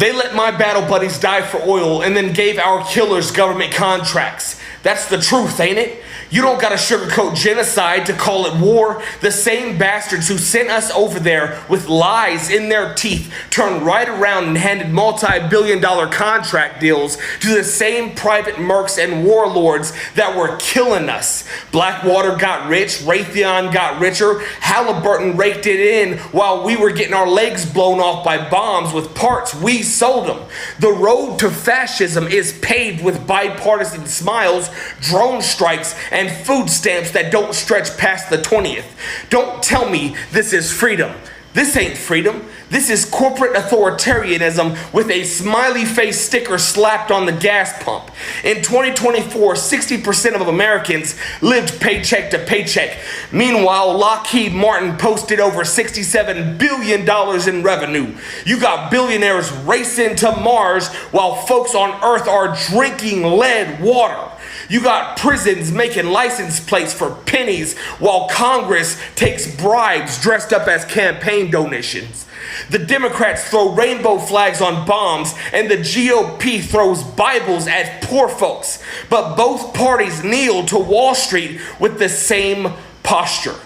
They let my battle buddies die for oil and then gave our killers government contracts. That's the truth, ain't it? You don't gotta sugarcoat genocide to call it war. The same bastards who sent us over there with lies in their teeth turned right around and handed multi-billion-dollar contract deals to the same private mercs and warlords that were killing us. Blackwater got rich, Raytheon got richer, Halliburton raked it in while we were getting our legs blown off by bombs with parts we sold them. The road to fascism is paved with bipartisan smiles, drone strikes, and food stamps that don't stretch past the 20th. Don't tell me this is freedom. This ain't freedom. This is corporate authoritarianism with a smiley face sticker slapped on the gas pump. In 2024, 60% of Americans lived paycheck to paycheck. Meanwhile, Lockheed Martin posted over $67 billion in revenue. You got billionaires racing to Mars while folks on Earth are drinking lead water. You got prisons making license plates for pennies while Congress takes bribes dressed up as campaign donations. The Democrats throw rainbow flags on bombs and the GOP throws Bibles at poor folks. But both parties kneel to Wall Street with the same posture,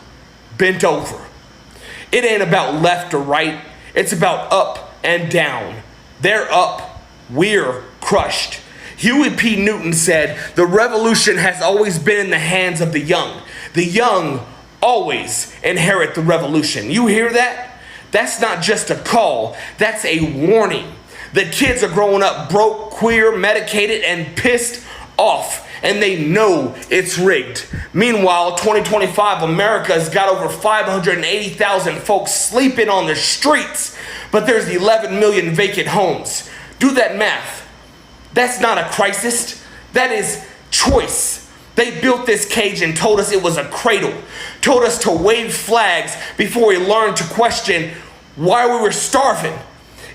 bent over. It ain't about left or right, it's about up and down. They're up, we're crushed. Huey P. Newton said, "The revolution has always been in the hands of the young. The young always inherit the revolution." You hear that? That's not just a call, that's a warning. The kids are growing up broke, queer, medicated, and pissed off, and they know it's rigged. Meanwhile, 2025 America's got over 580,000 folks sleeping on the streets, but there's 11 million vacant homes. Do that math. That's not a crisis, that is choice. They built this cage and told us it was a cradle, told us to wave flags before we learned to question why we were starving.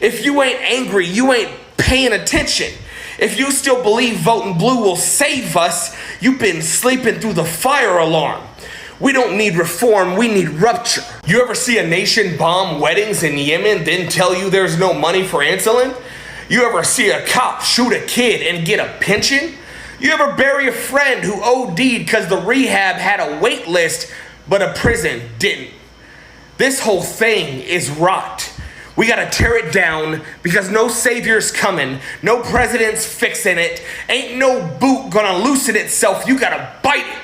If you ain't angry, you ain't paying attention. If you still believe voting blue will save us, you've been sleeping through the fire alarm. We don't need reform, we need rupture. You ever see a nation bomb weddings in Yemen, then tell you there's no money for insulin? You ever see a cop shoot a kid and get a pension? You ever bury a friend who OD'd because the rehab had a wait list, but a prison didn't? This whole thing is rot. We gotta tear it down because no savior's coming, no president's fixing it, ain't no boot gonna loosen itself. You gotta bite it,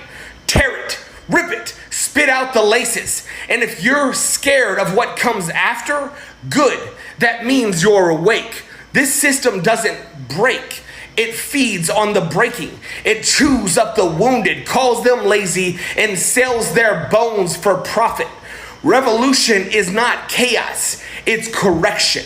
tear it, rip it, spit out the laces. And if you're scared of what comes after, good. That means you're awake. This system doesn't break. It feeds on the breaking. It chews up the wounded, calls them lazy, and sells their bones for profit. Revolution is not chaos, it's correction.